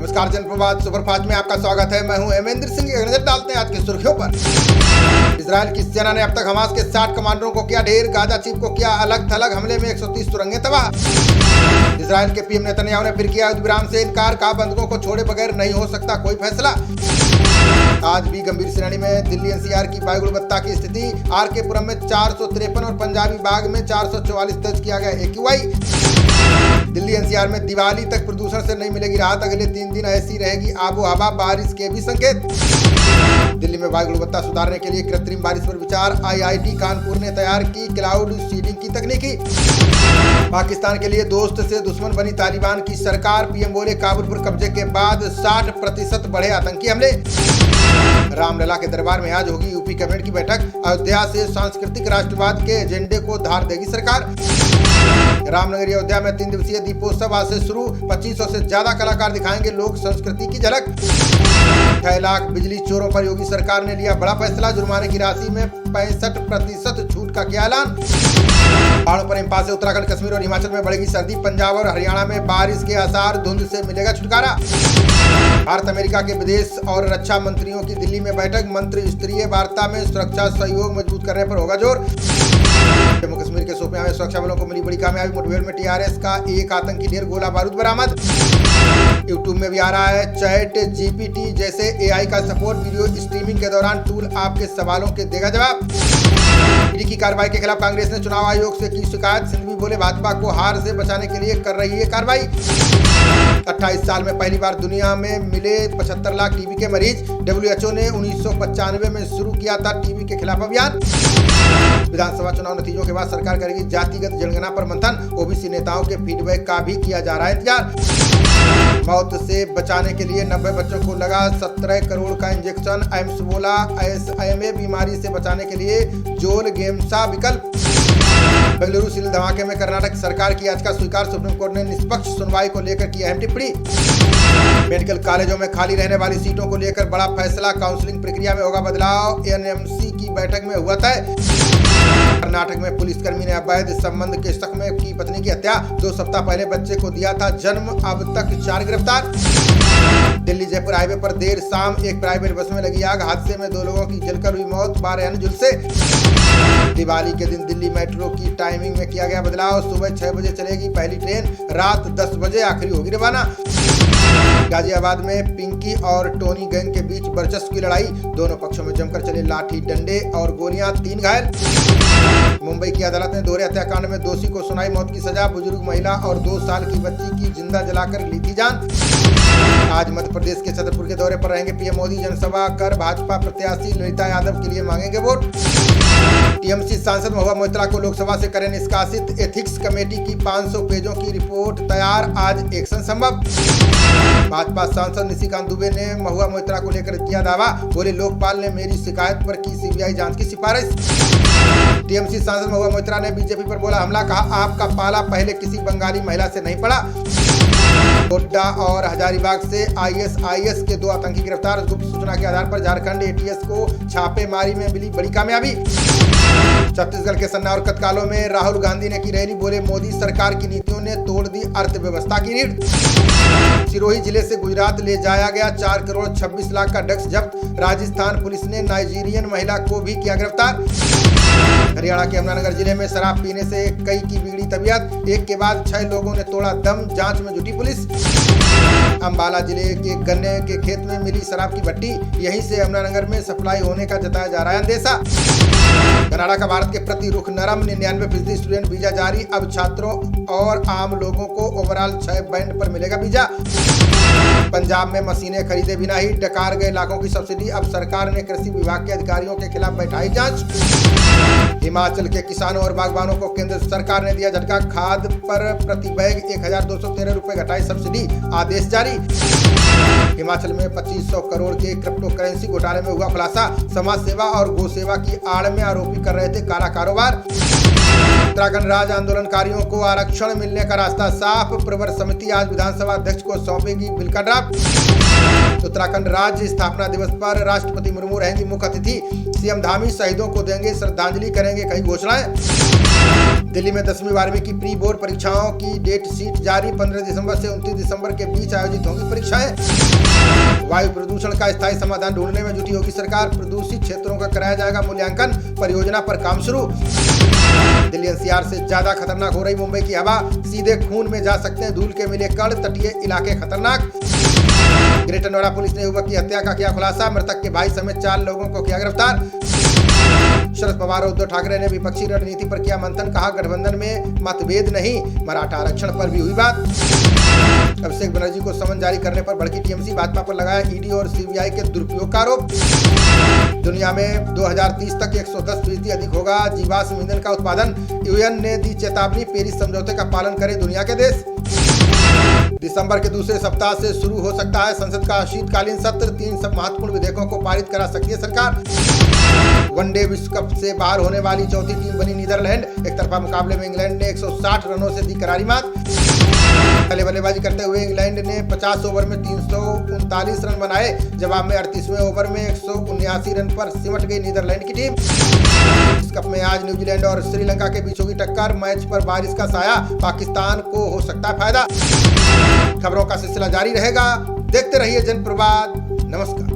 नमस्कार, जनप्रवाद सुपरफास्ट में आपका स्वागत है। मैं हूं हेमेंद्र सिंह। नजर डालते हैं आज की सुर्खियों पर। इजराइल की सेना ने अब तक हमास के 60 कमांडरों को किया ढेर। गाजा चीफ को किया अलग थलग। हमले में 130 सुरंगें तबाह। इजराइल के पीएम नेतन्याहू ने फिर किया युद्ध विराम से इनकार। कहा बंधकों को छोड़े बगैर नहीं हो सकता कोई फैसला। आज भी गंभीर श्रेणी में दिल्ली एनसीआर की वायु गुणवत्ता की स्थिति। आरके पुरम में 453 और पंजाबी बाग में 444 दर्ज किया गया AQI। दिल्ली एनसीआर में दिवाली तक प्रदूषण से नहीं मिलेगी राहत। अगले 3 दिन ऐसी रहेगी आबो हवा। बारिश के भी संकेत। दिल्ली में वायु गुणवत्ता सुधारने के लिए कृत्रिम बारिश पर विचार। IIT कानपुर ने तैयार की क्लाउड सीडिंग की तकनीकी। पाकिस्तान के लिए दोस्त से दुश्मन बनी तालिबान की सरकार। पीएम बोले काबुल पर कब्जे के बाद 60% बढ़े आतंकी हमले। रामलला के दरबार में आज होगी यूपी कैबिनेट की बैठक। अयोध्या से सांस्कृतिक राष्ट्रवाद के एजेंडे को धार देगी सरकार। रामनगरी अयोध्या में 3 दिवसीय दीपोत्सव आज से शुरू। 2500 से ज्यादा कलाकार दिखाएंगे लोक संस्कृति की झलक। 6 लाख बिजली चोरों पर योगी सरकार ने लिया बड़ा फैसला। जुर्माने की राशि में 65% छूट का किया ऐलान। पहाड़ों पर हिमपात से उत्तराखंड, कश्मीर और हिमाचल में बढ़ेगी सर्दी। पंजाब और हरियाणा में बारिश के आसार। धुंध से मिलेगा छुटकारा। भारत अमेरिका के विदेश और रक्षा मंत्रियों की दिल्ली में बैठक। मंत्री स्तरीय वार्ता में सुरक्षा सहयोग मजबूत करने पर होगा जोर। जम्मू कश्मीर के शोपियां में सुरक्षा बलों को मिली बड़ी कामयाबी। मुठभेड़ में TRS का एक आतंकी ढेर गोला बारूद बरामद। यूट्यूब में भी आ रहा है चैट GPT जैसे AI का सपोर्ट। वीडियो स्ट्रीमिंग के दौरान टूल आपके सवालों के देगा जवाब। ईडी की कार्रवाई के खिलाफ कांग्रेस ने चुनाव आयोग से की शिकायत। सिंघवी बोले भाजपा को हार से बचाने के लिए कर रही है कार्रवाई। 28 साल में पहली बार दुनिया में मिले 75 लाख टीबी के मरीज। WHO ने 1995 में शुरू किया था टीबी के खिलाफ अभियान। विधानसभा चुनाव नतीजों के बाद सरकार करेगी जातिगत जनगणना पर मंथन। ओबीसी नेताओं के फीडबैक का भी किया जा रहा है इंतजार। मौत से बचाने के लिए 90 बच्चों को लगा 17 करोड़ का इंजेक्शन। एम्स बोला SMA बीमारी से बचाने के लिए जोल गेमसा विकल्प। बेंगलुरु सिल धमाके में कर्नाटक सरकार की याचिका स्वीकार। सुप्रीम कोर्ट ने निष्पक्ष सुनवाई को लेकर की अहम टिप्पणी। मेडिकल कॉलेजों में खाली रहने वाली सीटों को लेकर बड़ा फैसला। काउंसलिंग प्रक्रिया में होगा बदलाव। NMC की बैठक में हुआ तय। कर्नाटक में पुलिसकर्मी ने अवैध संबंध के शक में की पत्नी की हत्या। 2 सप्ताह पहले बच्चे को दिया था जन्म। अब तक 4 गिरफ्तार। दिल्ली जयपुर हाईवे पर देर शाम एक प्राइवेट बस में लगी आग। हादसे में 2 लोगों की जलकर हुई मौत। 12 अन्य झुलसे। दिवाली के दिन दिल्ली मेट्रो की टाइमिंग में किया गया बदलाव। सुबह 6 बजे चलेगी पहली ट्रेन। रात 10 बजे आखिरी होगी रवाना। गाजियाबाद में पिंकी और टोनी गैंग के बीच वर्चस्व की लड़ाई। दोनों पक्षों में जमकर चले लाठी डंडे और गोलियां। 3 घायल। मुंबई की अदालत ने दोहरे हत्याकांड में दोषी को सुनाई मौत की सजा। बुजुर्ग महिला और 2 साल की बच्ची की जिंदा जलाकर ली थी जान। आज मध्य प्रदेश के छतरपुर के दौरे पर रहेंगे पीएम मोदी। जनसभा कर भाजपा प्रत्याशी ललिता यादव के लिए मांगेंगे वोट। TMC सांसद महुआ मोइत्रा को लोकसभा से करें निष्कासित। एथिक्स कमेटी की 500 पेजों की रिपोर्ट तैयार। आज एक्शन संभव। भाजपा सांसद निशिकांत दुबे ने महुआ मोइत्रा को लेकर किया दावा। बोले लोकपाल ने मेरी शिकायत पर की CBI जांच की सिफारिश। TMC सांसद महुआ मोइत्रा ने बीजेपी पर बोला हमला। कहा आपका पाला पहले किसी बंगाली महिला से नहीं पड़ा। गोड्डा और हजारीबाग से ISIS के 2 आतंकी गिरफ्तार। गुप्त सूचना के आधार पर झारखंड ATS को छापेमारी में मिली बड़ी कामयाबी। छत्तीसगढ़ के सन्ना और कतकालों में राहुल गांधी ने की रैली। बोले मोदी सरकार की नीतियों ने तोड़ दी अर्थव्यवस्था की रीढ़। सिरोही जिले से गुजरात ले जाया गया 4 करोड़ 26 लाख का ड्रग्स जब्त। राजस्थान पुलिस ने नाइजीरियन महिला को भी किया गिरफ्तार। हरियाणा के यमुनानगर जिले में शराब पीने से कई की बिगड़ी तबीयत। एक के बाद 6 लोगों ने तोड़ा दम। जांच में जुटी पुलिस। अंबाला जिले के गन्ने के खेत में मिली शराब की भट्टी। यहीं से यमुनानगर में सप्लाई होने का जताया जा रहा है अंदेशा। कनाडा का भारत के प्रति रुख नरम। 99% स्टूडेंट वीजा जारी। अब छात्रों और आम लोगों को ओवरऑल 6 बैंड पर मिलेगा वीजा। पंजाब में मशीनें खरीदे बिना ही डकार गए लाखों की सब्सिडी। अब सरकार ने कृषि विभाग के अधिकारियों के खिलाफ बैठाई जांच। हिमाचल के किसानों और बागवानों को केंद्र सरकार ने दिया झटका। खाद पर प्रति बैग 1213 रुपए घटाई सब्सिडी। आदेश जारी। हिमाचल में 2500 करोड़ के क्रिप्टो करेंसी घोटाले में हुआ खुलासा। समाज सेवा और गौ सेवा की आड़ में आरोपी कर रहे थे काला कारोबार। उत्तराखंड राज्य आंदोलनकारियों को आरक्षण मिलने का रास्ता साफ। प्रवर समिति आज विधानसभा अध्यक्ष को सौंपेगी बिल का ड्राफ्ट। उत्तराखंड राज्य स्थापना दिवस पर राष्ट्रपति मुर्मू रहेंगी मुख्य अतिथि। CM धामी शहीदों को देंगे श्रद्धांजलि। करेंगे कई घोषणाएं। दिल्ली में 10वीं 12वीं की प्री बोर्ड परीक्षाओं की डेट शीट जारी। 15 दिसंबर से 29 दिसंबर के बीच आयोजित होंगी परीक्षाएं। वायु प्रदूषण का स्थायी समाधान ढूंढने में जुटी होगी सरकार। प्रदूषित क्षेत्रों का कराया जाएगा मूल्यांकन। परियोजना पर काम शुरू। दिल्ली एनसीआर से ज्यादा खतरनाक हो रही मुंबई की हवा। सीधे खून में जा सकते हैं धूल के मिले कण। तटीय इलाके खतरनाक। ग्रेटर नोएडा पुलिस ने युवक की हत्या का किया खुलासा। मृतक के भाई समेत 4 लोगों को किया गिरफ्तार। शरद पवार और उद्धव ठाकरे ने विपक्षी रणनीति पर किया मंथन। कहा गठबंधन में मतभेद नहीं, मराठा आरक्षण पर भी हुई बात। अभिषेक बनर्जी को समन जारी करने पर भड़की टीएमसी। भाजपा पर लगाया ईडी और सीबीआई के दुरुपयोग का आरोप। दुनिया में 2030 तक 110% अधिक होगा जीवाश्म ईंधन का उत्पादन। यूएन ने दी चेतावनी। पेरिस समझौते का पालन करें दुनिया के देश। दिसंबर के दूसरे सप्ताह से शुरू हो सकता है संसद का शीतकालीन सत्र। 3 सब महत्वपूर्ण विधेयकों को पारित करा सकती है सरकार। वनडे विश्व कप से बाहर होने वाली चौथी टीम बनी नीदरलैंड। एक तरफा मुकाबले में इंग्लैंड ने 160 रनों से दी करारी मात। पहले बल्लेबाजी करते हुए इंग्लैंड ने 50 ओवर में 339 रन बनाए। जवाब में 38वें ओवर में 179 रन पर सिमट गई नीदरलैंड की टीम। इस कप में आज न्यूजीलैंड और श्रीलंका के बीच होगी टक्कर। मैच पर बारिश का साया। पाकिस्तान को हो सकता है फायदा। खबरों का सिलसिला जारी रहेगा। देखते रहिए जनप्रवाद। नमस्कार।